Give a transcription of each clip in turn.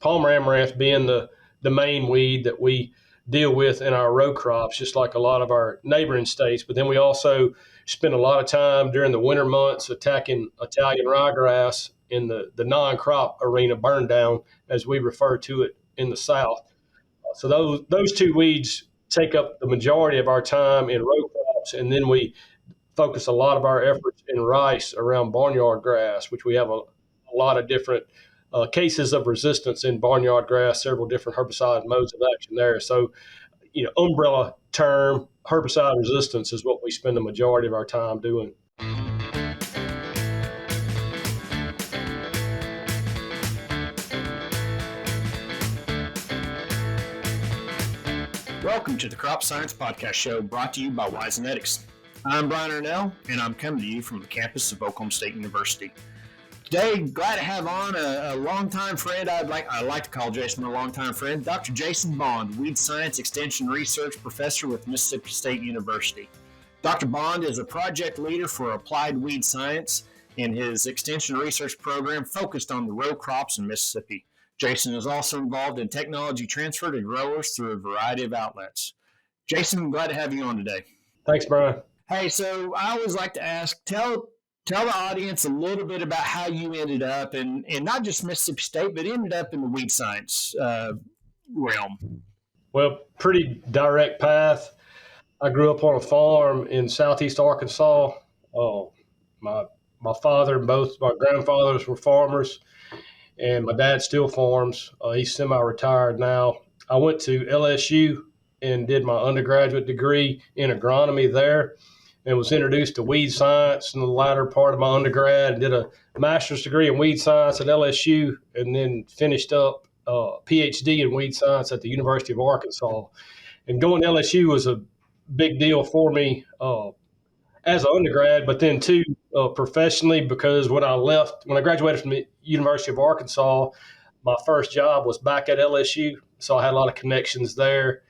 palmer amaranth being the main weed that we deal with in our row crops, just like a lot of our neighboring states. But then we also spend a lot of time during the winter months attacking Italian ryegrass in the non-crop arena, burn down, as we refer to it in the South. So those two weeds take up the majority of our time in row crops, and then we focus a lot of our efforts in rice around barnyard grass, which we have a lot of different cases of resistance in barnyard grass, several different herbicide modes of action there. So, umbrella term, herbicide resistance is what we spend the majority of our time doing. Welcome to the Crop Science Podcast Show, brought to you by Wise Genetics. I'm Brian Ernell, and I'm coming to you from the campus of Oklahoma State University. Today, glad to have on a longtime friend. I like to call Jason a longtime friend, Dr. Jason Bond, Weed Science Extension Research Professor with Mississippi State University. Dr. Bond is a project leader for applied weed science in his extension research program focused on the row crops in Mississippi. Jason is also involved in technology transfer to growers through a variety of outlets. Jason, I'm glad to have you on today. Thanks, Brian. Hey, so I always like to ask, tell the audience a little bit about how you ended up in not just Mississippi State, but ended up in the weed science realm. Well, pretty direct path. I grew up on a farm in southeast Arkansas. My father and both my grandfathers were farmers, and my dad still farms. He's semi-retired now. I went to LSU and did my undergraduate degree in agronomy there, and was introduced to weed science in the latter part of my undergrad, and did a master's degree in weed science at LSU, and then finished up a Ph.D. in weed science at the University of Arkansas. And going to LSU was a big deal for me as an undergrad, but then too professionally, because when I graduated from the University of Arkansas, my first job was back at LSU, so I had a lot of connections there.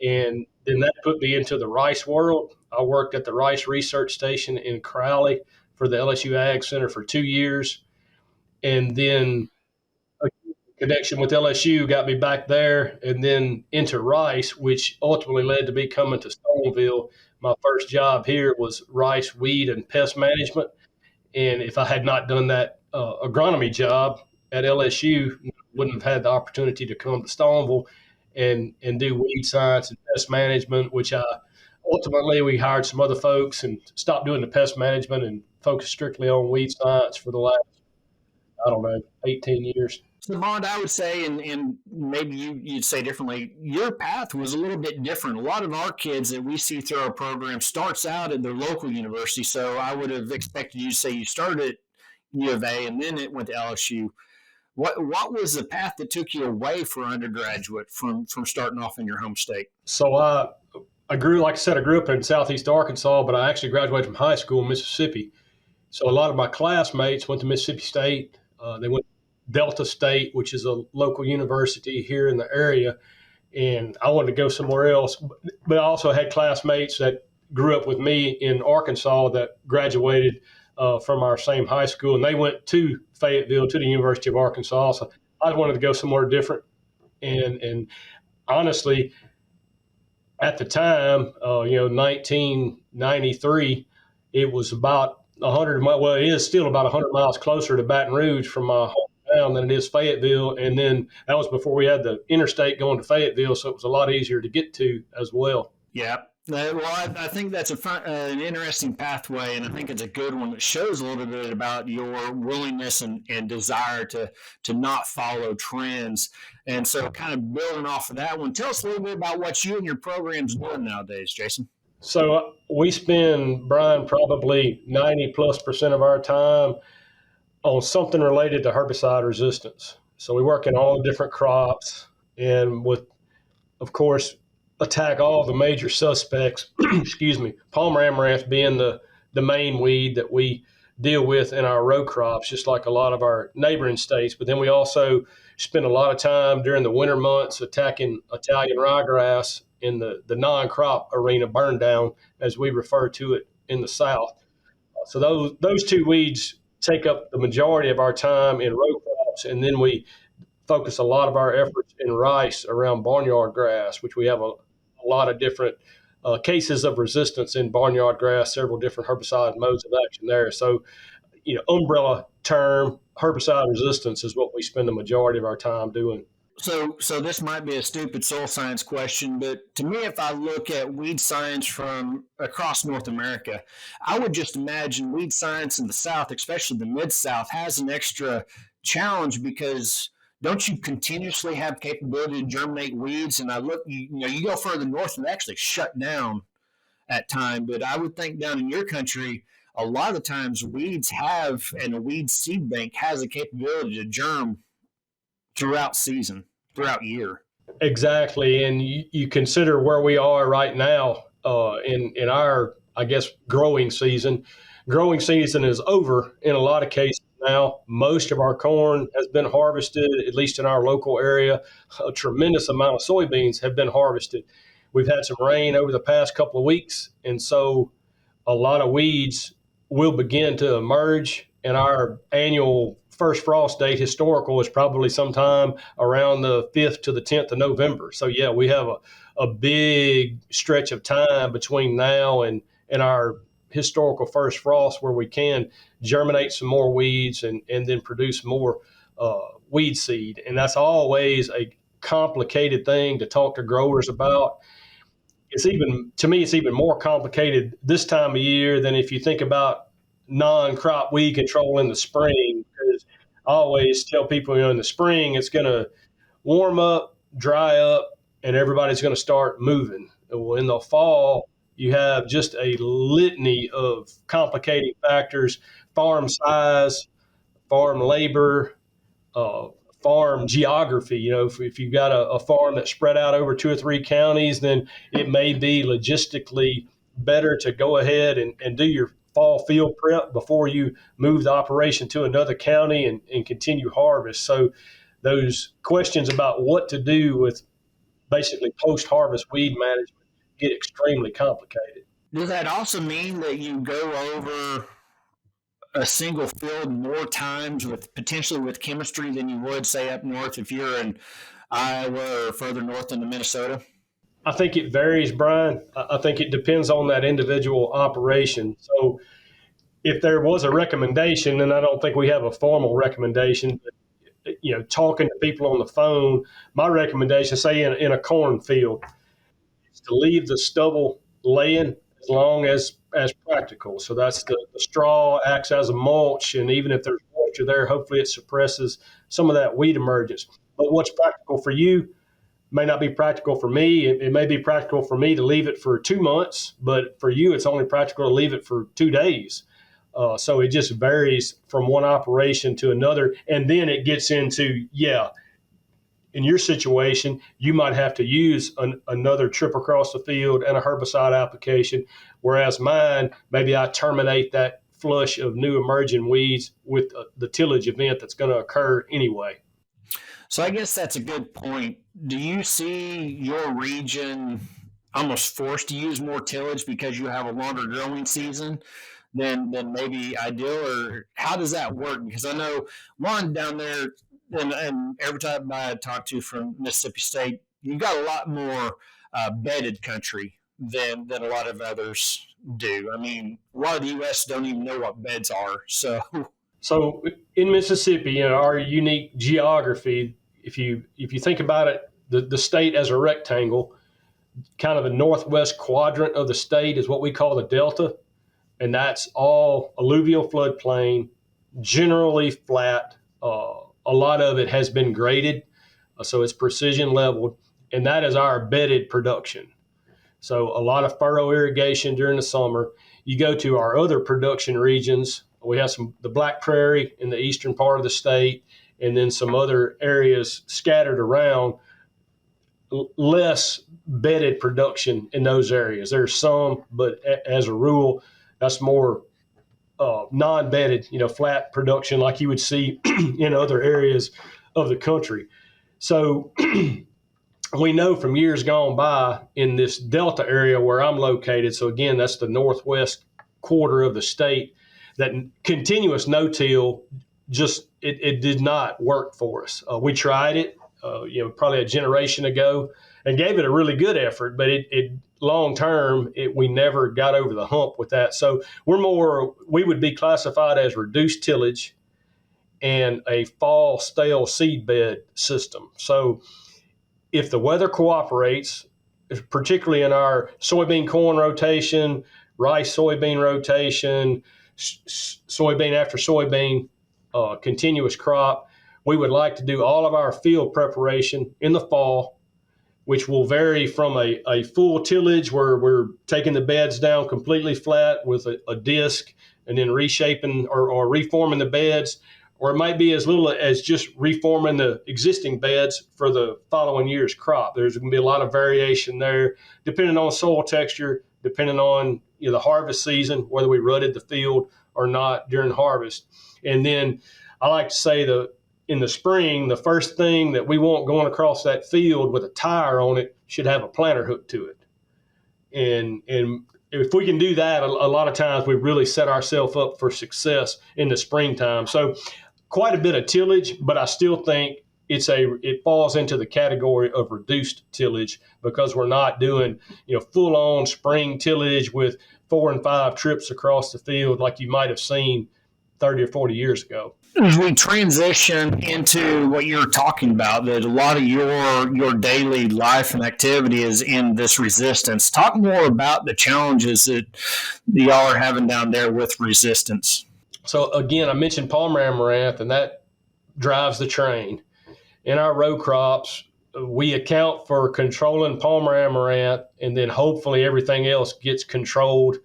And then that put me into the rice world. I worked at the rice research station in Crowley for the LSU Ag Center for 2 years. And then a connection with LSU got me back there and then into rice, which ultimately led to me coming to Stoneville. My first job here was rice, weed, and pest management. And if I had not done that agronomy job at LSU, I wouldn't have had the opportunity to come to Stoneville and do weed science and pest management, which ultimately we hired some other folks and stopped doing the pest management and focused strictly on weed science for the last, 18 years. So, Bond, I would say, and maybe you'd say differently, your path was a little bit different. A lot of our kids that we see through our program starts out at their local university. So I would have expected you to say you started at U of A and then it went to LSU. What was the path that took you away for undergraduate from starting off in your home state? So I grew up in southeast Arkansas, but I actually graduated from high school in Mississippi. So a lot of my classmates went to Mississippi State. They went to Delta State, which is a local university here in the area, and I wanted to go somewhere else. But I also had classmates that grew up with me in Arkansas that graduated from our same high school, and they went to Fayetteville, to the University of Arkansas. So I wanted to go somewhere different. And honestly, at the time, 1993, it was about 100 miles. Well, it is still about 100 miles closer to Baton Rouge from my hometown than it is Fayetteville. And then that was before we had the interstate going to Fayetteville, so it was a lot easier to get to as well. Yeah. Well, I think that's an interesting pathway, and I think it's a good one that shows a little bit about your willingness and desire to not follow trends. And so kind of building off of that one, tell us a little bit about what you and your program's doing nowadays, Jason. So we spend, Brian, probably 90+% of our time on something related to herbicide resistance. So we work in all the different crops and with, of course, attack all the major suspects, palmer amaranth being the main weed that we deal with in our row crops, just like a lot of our neighboring states. But then we also spend a lot of time during the winter months attacking Italian ryegrass in the non-crop arena, burn down, as we refer to it in the South. So those two weeds take up the majority of our time in row crops, and then we focus a lot of our efforts in rice around barnyard grass, which we have a lot of different cases of resistance in barnyard grass, several different herbicide modes of action there. So, umbrella term, herbicide resistance is what we spend the majority of our time doing. So this might be a stupid soil science question, but to me, if I look at weed science from across North America, I would just imagine weed science in the South, especially the Mid-South, has an extra challenge because don't you continuously have capability to germinate weeds? And I look, you go further north and they actually shut down at time. But I would think down in your country, a lot of the times weeds have, and a weed seed bank has a capability to germ throughout season, throughout year. Exactly, and you consider where we are right now in our, I guess, growing season. Growing season is over in a lot of cases now. Most of our corn has been harvested, at least in our local area. A tremendous amount of soybeans have been harvested. We've had some rain over the past couple of weeks, and so a lot of weeds will begin to emerge. And our annual first frost date historical is probably sometime around the 5th to the 10th of November. So, yeah, we have a big stretch of time between now and our historical first frost where we can germinate some more weeds and then produce more weed seed. And that's always a complicated thing to talk to growers about. It's even, to me, it's even more complicated this time of year than if you think about non-crop weed control in the spring. Because I always tell people, in the spring it's going to warm up, dry up, and everybody's going to start moving. Well, in the fall, you have just a litany of complicating factors: farm size, farm labor, uh, farm geography. If you've got a farm that's spread out over 2 or 3 counties, then it may be logistically better to go ahead and do your fall field prep before you move the operation to another county and continue harvest. So those questions about what to do with basically post-harvest weed management get extremely complicated. Does that also mean that you go over a single field more times with potentially with chemistry than you would say up north if you're in Iowa or further north into Minnesota? I think it varies, Brian. I think it depends on that individual operation. So if there was a recommendation, and I don't think we have a formal recommendation, but, talking to people on the phone, my recommendation, say in a cornfield, is to leave the stubble laying as long as practical. So that's the straw acts as a mulch, and even if there's moisture there, hopefully it suppresses some of that weed emergence. But what's practical for you may not be practical for me. It may be practical for me to leave it for 2 months, but for you, it's only practical to leave it for 2 days. So it just varies from one operation to another. And then it gets into, in your situation, you might have to use another trip across the field and a herbicide application, whereas mine, maybe I terminate that flush of new emerging weeds with the tillage event that's going to occur anyway. So I guess that's a good point. Do you see your region almost forced to use more tillage because you have a longer growing season than maybe ideal, or how does that work? Because I know one down there, and every time I talk to from Mississippi State, you've got a lot more bedded country than a lot of others do. I mean, a lot of the U.S. don't even know what beds are. So in Mississippi, our unique geography, if you think about it, the state as a rectangle, kind of the northwest quadrant of the state is what we call the Delta, and that's all alluvial floodplain, generally flat. A lot of it has been graded, so it's precision leveled, and that is our bedded production. So a lot of furrow irrigation during the summer. You go to our other production regions, we have the Black Prairie in the eastern part of the state, and then some other areas scattered around, less bedded production in those areas. There's some, but as a rule, that's more non-bedded, flat production like you would see in other areas of the country. So we know from years gone by in this Delta area where I'm located, so again, that's the northwest quarter of the state, that continuous no-till it did not work for us. We tried it, probably a generation ago, and gave it a really good effort, but it long term, we never got over the hump with that. So we would be classified as reduced tillage and a fall stale seed bed system. So if the weather cooperates, particularly in our soybean corn rotation, rice soybean rotation, soybean after soybean, continuous crop, we would like to do all of our field preparation in the fall, which will vary from a full tillage where we're taking the beds down completely flat with a disc and then reshaping or reforming the beds, or it might be as little as just reforming the existing beds for the following year's crop. There's going to be a lot of variation there, depending on soil texture, depending on the harvest season, whether we rutted the field or not during harvest. And then I like to say in the spring, the first thing that we want going across that field with a tire on it should have a planter hook to it. And if we can do that, a lot of times we really set ourselves up for success in the springtime. So quite a bit of tillage, but I still think it falls into the category of reduced tillage because we're not doing full on spring tillage with 4 and 5 trips across the field like you might have seen 30 or 40 years ago. As we transition into what you're talking about, that a lot of your daily life and activity is in this resistance. Talk more about the challenges that y'all are having down there with resistance. So again, I mentioned Palmer amaranth, and that drives the train. In our row crops, we account for controlling Palmer amaranth, and then hopefully everything else gets controlled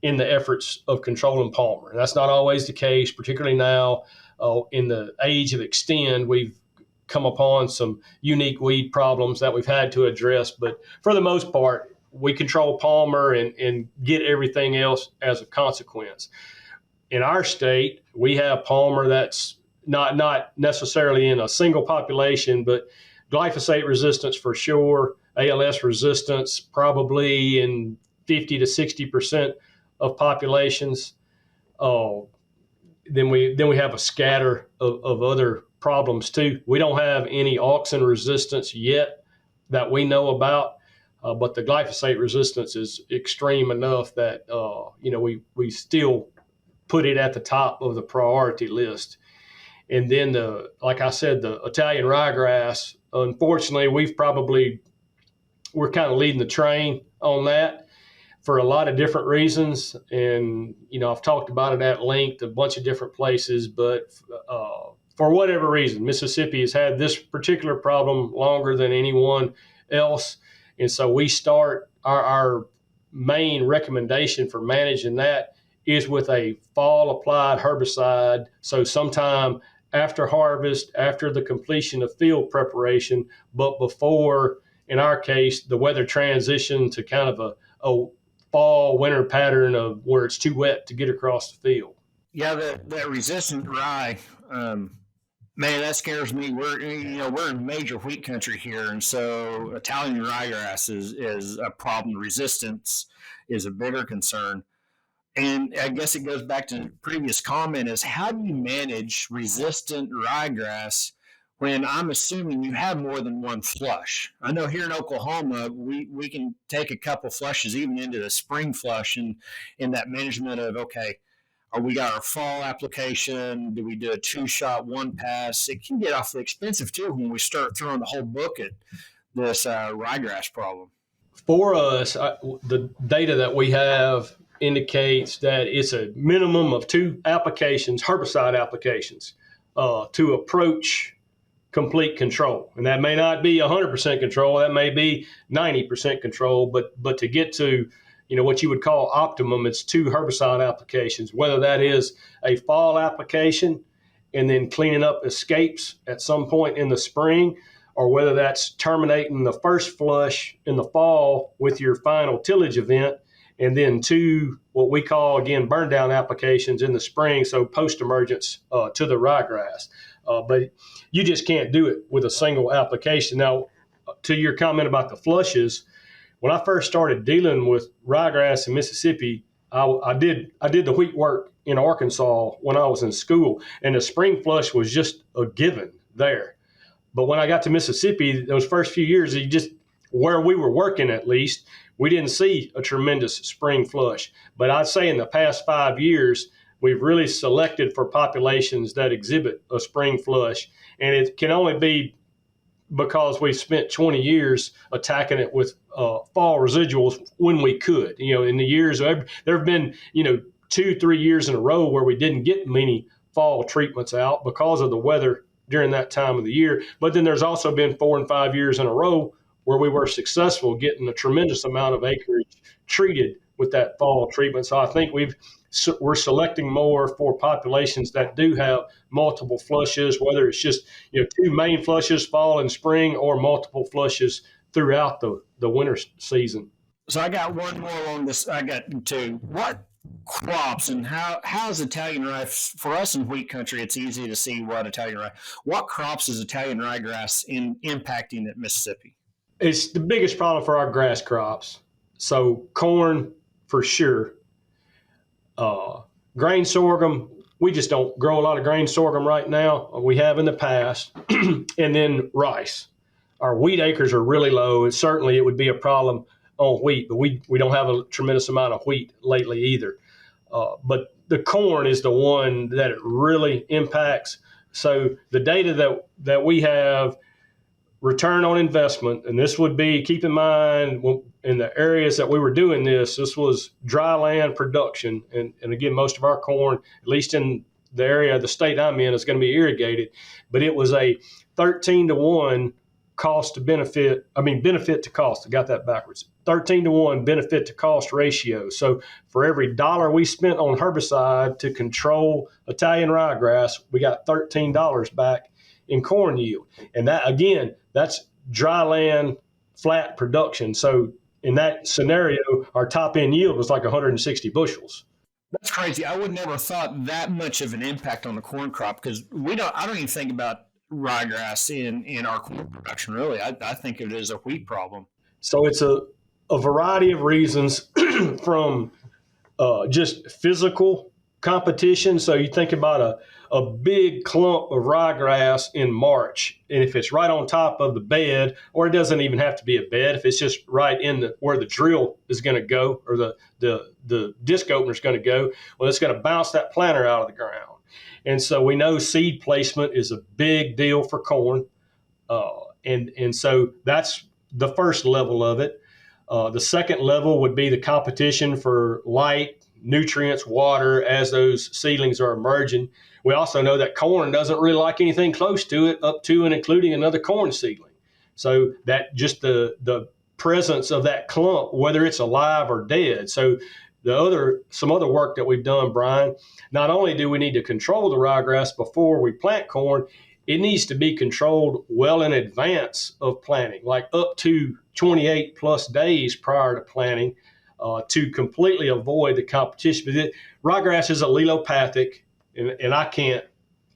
in the efforts of controlling Palmer. And that's not always the case, particularly now in the age of Extend. We've come upon some unique weed problems that we've had to address, but for the most part, we control Palmer and get everything else as a consequence. In our state, we have Palmer that's not necessarily in a single population, but glyphosate resistance for sure, ALS resistance probably in 50 to 60% of populations. Then we have a scatter of other problems too. We don't have any auxin resistance yet that we know about, but the glyphosate resistance is extreme enough that we still put it at the top of the priority list. And then like I said, the Italian ryegrass, unfortunately, we're kind of leading the train on that for a lot of different reasons. And, I've talked about it at length, a bunch of different places, but for whatever reason, Mississippi has had this particular problem longer than anyone else. And so we start our main recommendation for managing that is with a fall applied herbicide. So sometime after harvest, after the completion of field preparation, but before, in our case, the weather transition to kind of a fall winter pattern of where it's too wet to get across the field. Yeah, that resistant rye, man, that scares me. We're in major wheat country here, and so Italian ryegrass is a problem. Resistance is a bigger concern. And I guess it goes back to the previous comment is how do you manage resistant ryegrass when I'm assuming you have more than one flush? I know here in Oklahoma, we can take a couple flushes even into the spring flush and in that management of, okay, we got our fall application, do we do a 2-shot, 1-pass? It can get awfully expensive too when we start throwing the whole book at this ryegrass problem. For us, the data that we have indicates that it's a minimum of 2 applications, herbicide applications, to approach complete control. And that may not be 100% control, that may be 90% control, but to get to what you would call optimum, it's 2 herbicide applications, whether that is a fall application and then cleaning up escapes at some point in the spring, or whether that's terminating the first flush in the fall with your final tillage event, and then 2, what we call, again, burn down applications in the spring, so post-emergence to the ryegrass. But you just can't do it with a single application. Now, to your comment about the flushes, when I first started dealing with ryegrass in Mississippi, I did the wheat work in Arkansas when I was in school, and the spring flush was just a given there. But when I got to Mississippi, those first few years, where we were working at least, we didn't see a tremendous spring flush. But I'd say in the past 5 years, we've really selected for populations that exhibit a spring flush. And it can only be because we spent 20 years attacking it with fall residuals when we could. In the years, there have been, 2-3 years in a row where we didn't get many fall treatments out because of the weather during that time of the year. But then there's also been 4 and 5 years in a row where we were successful getting a tremendous amount of acreage treated with that fall treatment. So I think we're selecting more for populations that do have multiple flushes, whether it's just 2 main flushes, fall and spring, or multiple flushes throughout the winter season. So I got one more on this. I got two. What crops and how's Italian rye for us in wheat country? It's easy to see what Italian rye. What crops is Italian ryegrass impacting at Mississippi? It's the biggest problem for our grass crops. So corn for sure. Grain sorghum, we just don't grow a lot of grain sorghum right now. We have in the past. And then rice. Our wheat acres are really low. And certainly it would be a problem on wheat, but we don't have a tremendous amount of wheat lately either. But the corn is the one that it really impacts. So the data that we have, return on investment, and this would be, keep in mind, in the areas that we were doing this was dry land production. And again, most of our corn, at least in the area of the state I'm in, is going to be irrigated. But it was a 13-to-1 benefit to cost. I got that backwards. 13-to-1 benefit to cost ratio. So for every dollar we spent on herbicide to control Italian ryegrass, we got $13 back in corn yield. And that, again, that's dry land, flat production. So in that scenario, our top end yield was like 160 bushels. That's crazy. I would never thought that much of an impact on the corn crop, because I don't even think about ryegrass in our corn production, really. I think of it as a wheat problem. So it's a variety of reasons from just physical competition. So you think about a big clump of ryegrass in March, and if it's right on top of the bed, or it doesn't even have to be a bed, if it's just right in where the drill is going to go, or the disc opener is going to go, well, it's going to bounce that planter out of the ground. And so we know seed placement is a big deal for corn, and so that's the first level of it. The second level would be the competition for light, nutrients, water as those seedlings are emerging. We also know that corn doesn't really like anything close to it, up to and including another corn seedling. So that just the presence of that clump, whether it's alive or dead. So some other work that we've done, Brian, not only do we need to control the ryegrass before we plant corn, it needs to be controlled well in advance of planting, like up to 28 plus days prior to planting, to completely avoid the competition. But ryegrass is allelopathic, and I can't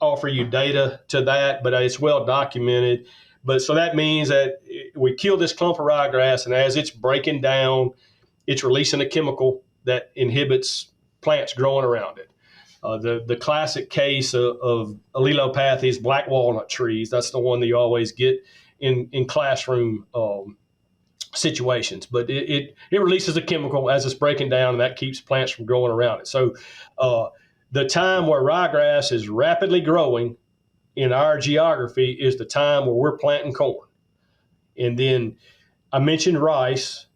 offer you data to that, but it's well documented. But so that means that we kill this clump of ryegrass, and as it's breaking down, it's releasing a chemical that inhibits plants growing around it. The classic case of allelopathy is black walnut trees. That's the one that you always get in classroom situations. But it releases a chemical as it's breaking down, and that keeps plants from growing around it. So the time where ryegrass is rapidly growing in our geography is the time where we're planting corn. And then I mentioned rice,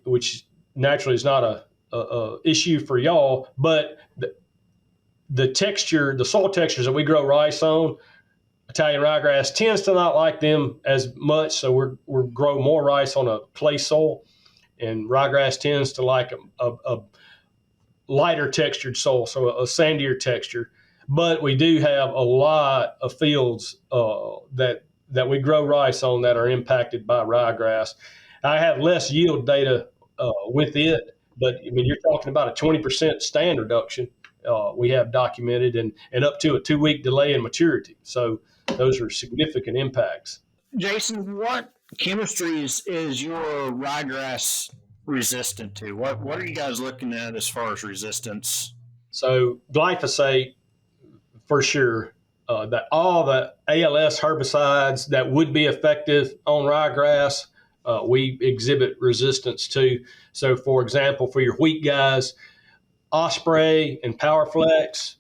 which naturally is not a issue for y'all, but the texture, the soil textures that we grow rice on, Italian ryegrass tends to not like them as much. So we grow more rice on a clay soil, and ryegrass tends to like a lighter textured soil, so a sandier texture. But we do have a lot of fields that we grow rice on that are impacted by ryegrass. I have less yield data with it, but I mean, you're talking about a 20% stand reduction. We have documented, and up to a 2-week delay in maturity. So those are significant impacts. Jason, what chemistries is your ryegrass resistant to? What are you guys looking at as far as resistance? So glyphosate, for sure, that all the ALS herbicides that would be effective on ryegrass, we exhibit resistance to. So, for example, for your wheat guys, Osprey and Powerflex,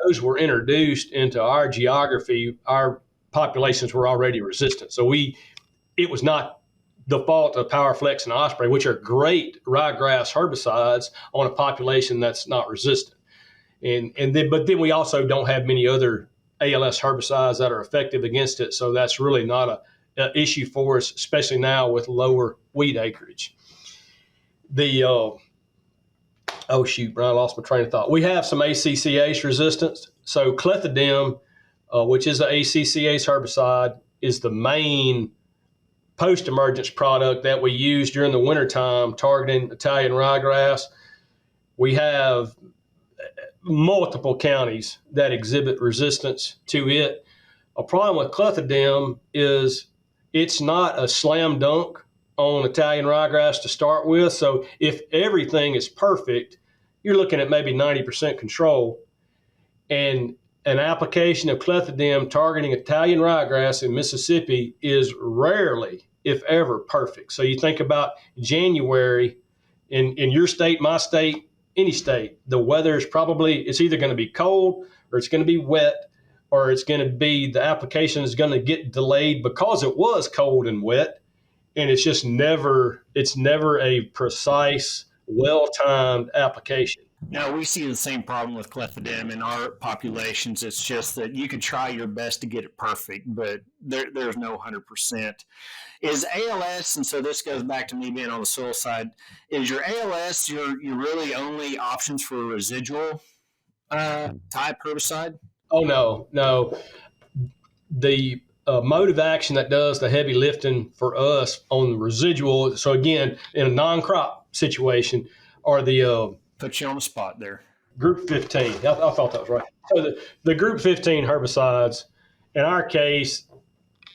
those were introduced into our geography. Our populations were already resistant. So it was not the fault of Powerflex and Osprey, which are great ryegrass herbicides on a population that's not resistant. But then we also don't have many other ALS herbicides that are effective against it. So that's really not a issue for us, especially now with lower wheat acreage. Oh shoot, Brian, I lost my train of thought. We have some ACCase resistance. So clethodim, which is the ACCase herbicide, is the main post-emergence product that we use during the wintertime targeting Italian ryegrass. We have multiple counties that exhibit resistance to it. A problem with clethodim is it's not a slam dunk on Italian ryegrass to start with. So if everything is perfect, you're looking at maybe 90% control. And an application of clethodim targeting Italian ryegrass in Mississippi is rarely, if ever, perfect. So you think about January in your state, my state, any state, the weather is it's either going to be cold or it's going to be wet, or it's going to be the application is going to get delayed because it was cold and wet. And it's never a precise, well-timed application. Now, we see the same problem with clethodim in our populations. It's just that you can try your best to get it perfect, but there's no 100%. Is ALS, and so this goes back to me being on the soil side, is your ALS your really only options for residual type herbicide? Oh, no. The mode of action that does the heavy lifting for us on the residual, so again, in a non-crop situation, are the Put you on the spot there. Group 15. I thought that was right. So the Group 15 herbicides, in our case,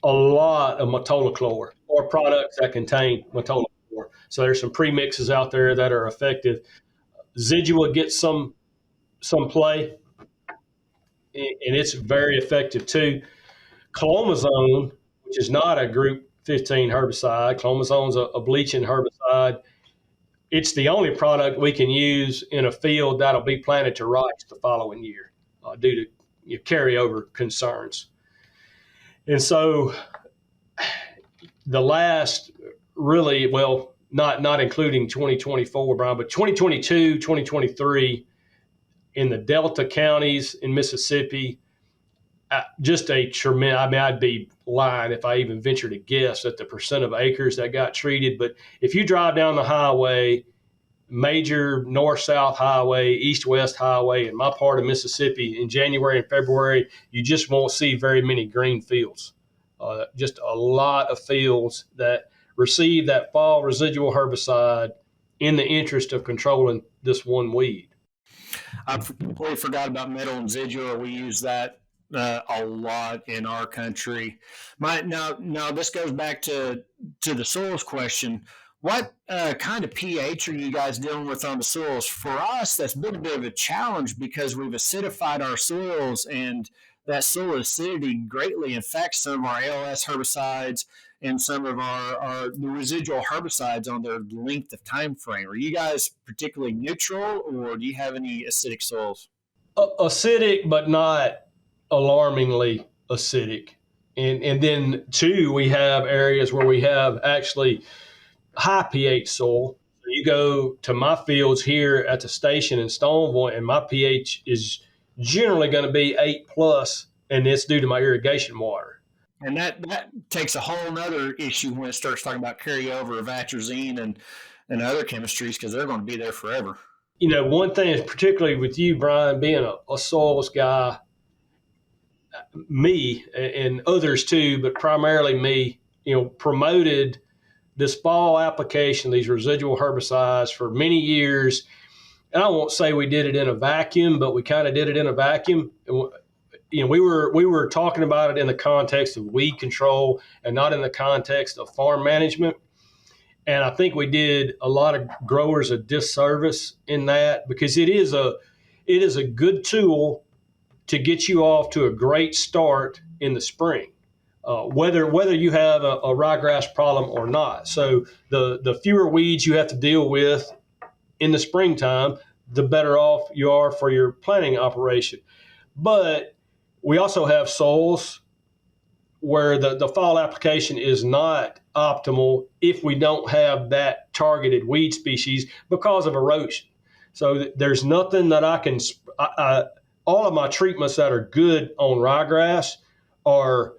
a lot of metolachlor or products that contain metolachlor. So there's some premixes out there that are effective. Residual gets some play, and it's very effective too. Clomazone, which is not a Group 15 herbicide, clomazone's a bleaching herbicide. It's the only product we can use in a field that'll be planted to rice the following year due to carryover concerns. And so the last really, well, not including 2024, Brian, but 2022, 2023 in the Delta counties in Mississippi, just a tremendous, I'd be lying if I even venture to guess at the percent of acres that got treated. But if you drive down the highway, major north-south highway, east-west highway in my part of Mississippi in January and February, you just won't see very many green fields. Just a lot of fields that receive that fall residual herbicide in the interest of controlling this one weed. I completely forgot about metal and residual. We use that a lot in our country. Now this goes back to the soils question. What kind of pH are you guys dealing with on the soils? For us, that's been a bit of a challenge because we've acidified our soils, and that soil acidity greatly affects some of our ALS herbicides and some of the residual herbicides on their length of time frame. Are you guys particularly neutral, or do you have any acidic soils? Acidic, but not alarmingly acidic. And then, two, we have areas where we have actually high pH soil. So you go to my fields here at the station in Stoneville, and my pH is generally going to be 8+, and it's due to my irrigation water. And that takes a whole nother issue when it starts talking about carryover of atrazine and other chemistries, because they're going to be there forever. One thing is, particularly with you, Brian, being a soils guy, me and others too, but primarily me, promoted this fall application, these residual herbicides for many years. And I won't say we did it in a vacuum, but we kind of did it in a vacuum. We were talking about it in the context of weed control and not in the context of farm management. And I think we did a lot of growers a disservice in that, because it is it is a good tool to get you off to a great start in the spring, whether you have a ryegrass problem or not. So the fewer weeds you have to deal with in the springtime, the better off you are for your planting operation. But we also have soils where the fall application is not optimal if we don't have that targeted weed species because of erosion. So there's nothing that I can, all of my treatments that are good on ryegrass are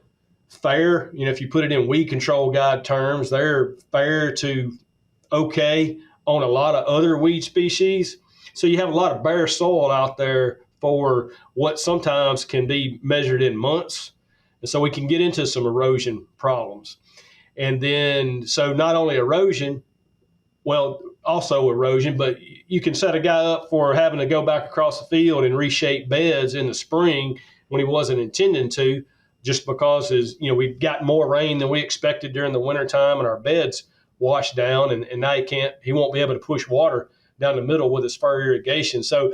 fair. If you put it in weed control guide terms, they're fair to okay on a lot of other weed species. So you have a lot of bare soil out there for what sometimes can be measured in months. And so we can get into some erosion problems. And then, so not only erosion, well, also erosion, but you can set a guy up for having to go back across the field and reshape beds in the spring when he wasn't intending to, just because we've got more rain than we expected during the wintertime and our beds washed down, and now he won't be able to push water down the middle with his fur irrigation. So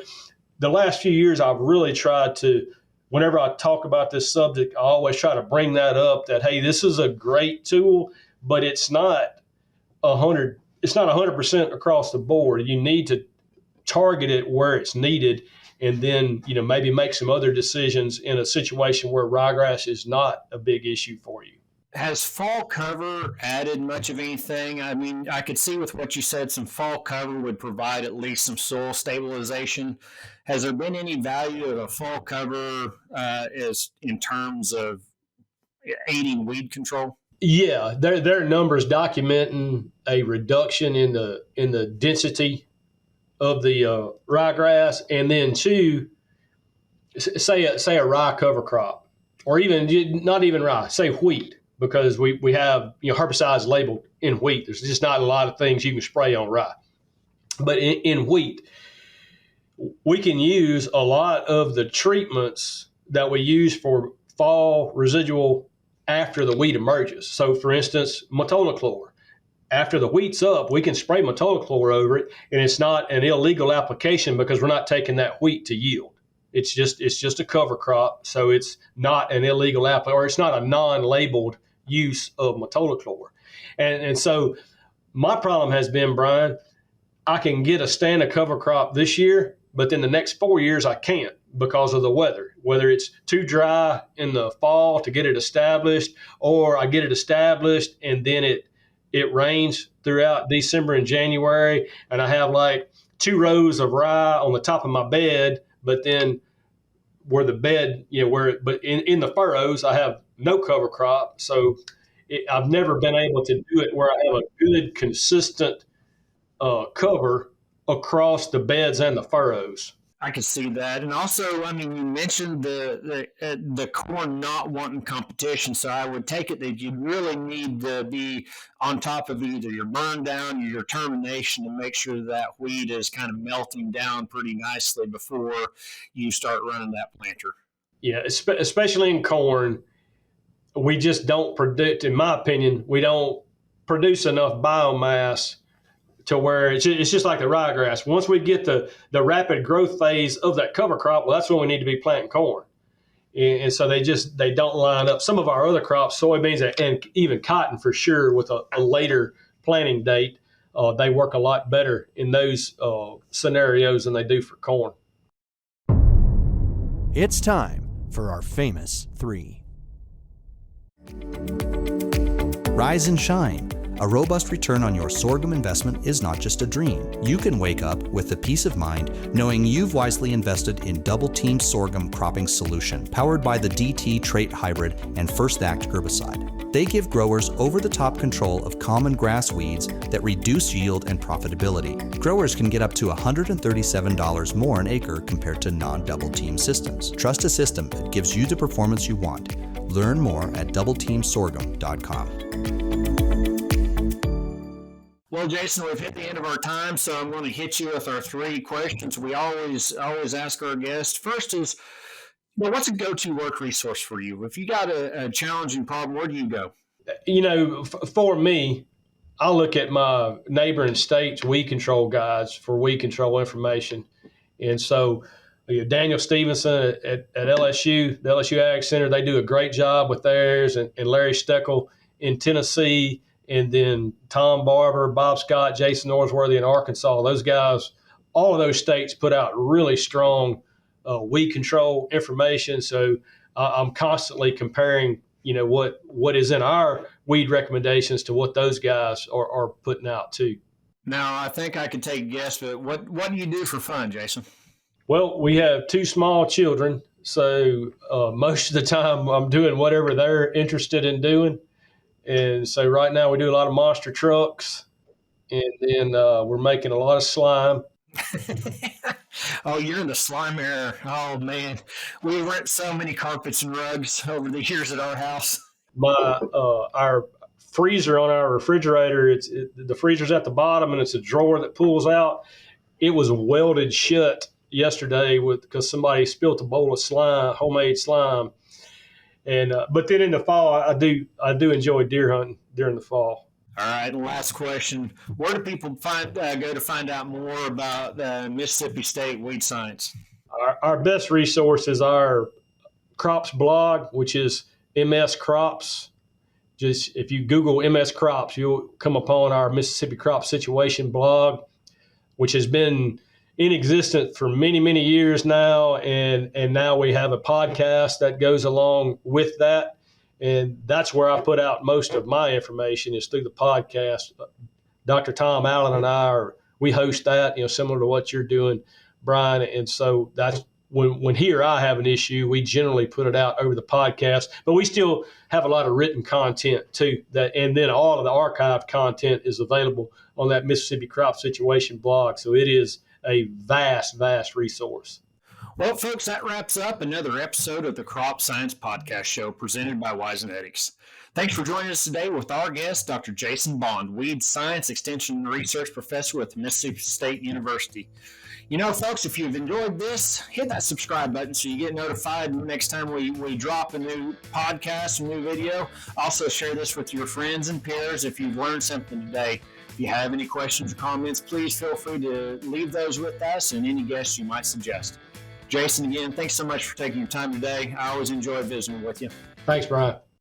the last few years, I've really tried to, whenever I talk about this subject, I always try to bring that up, that, hey, this is a great tool, but it's not 100% across the board. You need to target it where it's needed, and then maybe make some other decisions in a situation where ryegrass is not a big issue for you. Has fall cover added much of anything? I mean, I could see with what you said, some fall cover would provide at least some soil stabilization. Has there been any value of a fall cover as in terms of aiding weed control? Yeah, there are numbers documenting a reduction in the density of the ryegrass, and then two, say a rye cover crop, or even not even rye, say wheat, because we have herbicides labeled in wheat. There's just not a lot of things you can spray on rye, but in wheat, we can use a lot of the treatments that we use for fall residual after the wheat emerges. So, for instance, metolachlor. After the wheat's up, we can spray metolachlor over it, and it's not an illegal application because we're not taking that wheat to yield. It's just a cover crop, so it's not an illegal application, or it's not a non-labeled use of metolachlor. And so my problem has been, Brian, I can get a stand of cover crop this year, but then the next 4 years I can't because of the weather, whether it's too dry in the fall to get it established, or I get it established and then it rains throughout December and January, and I have like 2 rows of rye on the top of my bed, but then where the bed, but in the furrows, I have no cover crop. So I've never been able to do it where I have a good, consistent cover across the beds and the furrows. I could see that, and also, I mean, you mentioned the corn not wanting competition, so I would take it that you really need to be on top of either your burn down or your termination to make sure that wheat is kind of melting down pretty nicely before you start running that planter. Yeah, especially in corn, we just don't predict. In my opinion, we don't produce enough biomass to where it's just like the ryegrass. Once we get the rapid growth phase of that cover crop, well, that's when we need to be planting corn. And so they don't line up. Some of our other crops, soybeans and even cotton for sure, with a later planting date, they work a lot better in those scenarios than they do for corn. It's time for our famous 3. Rise and shine. A robust return on your sorghum investment is not just a dream. You can wake up with the peace of mind knowing you've wisely invested in Double Team Sorghum Cropping Solution, powered by the DT Trait Hybrid and First Act herbicide. They give growers over-the-top control of common grass weeds that reduce yield and profitability. Growers can get up to $137 more an acre compared to non-Double Team systems. Trust a system that gives you the performance you want. Learn more at doubleteamsorghum.com. Well, Jason, we've hit the end of our time, so I'm going to hit you with our 3 questions we always ask our guests. First is, what's a go-to work resource for you? If you got a challenging problem, where do you go? For me, I look at my neighboring states' weed control guides for weed control information. And so Daniel Stevenson at LSU, the LSU Ag Center, they do a great job with theirs, and Larry Steckel in Tennessee, and then Tom Barber, Bob Scott, Jason Norsworthy in Arkansas. Those guys, all of those states put out really strong weed control information. So I'm constantly comparing, what is in our weed recommendations to what those guys are putting out too. Now, I think I can take a guess, but what do you do for fun, Jason? Well, we have two small children, so most of the time I'm doing whatever they're interested in doing. And so right now we do a lot of monster trucks, and then we're making a lot of slime. Oh, you're in the slime era. Oh, man. We rent so many carpets and rugs over the years at our house. Our freezer on our refrigerator, the freezer's at the bottom, and it's a drawer that pulls out. It was welded shut yesterday because somebody spilt a bowl of slime, homemade slime. And but then in the fall, I do enjoy deer hunting during the fall. All right, and last question: where do people go to find out more about Mississippi State weed science? Our best resource is our crops blog, which is MS Crops. Just if you Google MS Crops, you'll come upon our Mississippi Crop Situation blog, which has been in existence for many, many years now. And now we have a podcast that goes along with that. And that's where I put out most of my information is through the podcast. Dr. Tom Allen and we host that, similar to what you're doing, Brian. And so that's when here I have an issue, we generally put it out over the podcast, but we still have a lot of written content too. And then all of the archived content is available on that Mississippi Crop Situation blog. So it is a vast, vast resource. Well, folks, that wraps up another episode of the Crop Science Podcast Show presented by Ryegrass. Thanks for joining us today with our guest, Dr. Jason Bond, Weed Science Extension and Research Professor with Mississippi State University. Folks, if you've enjoyed this, hit that subscribe button so you get notified next time we drop a new podcast, a new video. Also, share this with your friends and peers if you've learned something today. If you have any questions or comments, please feel free to leave those with us and any guests you might suggest. Jason, again, thanks so much for taking your time today. I always enjoy visiting with you. Thanks, Brian.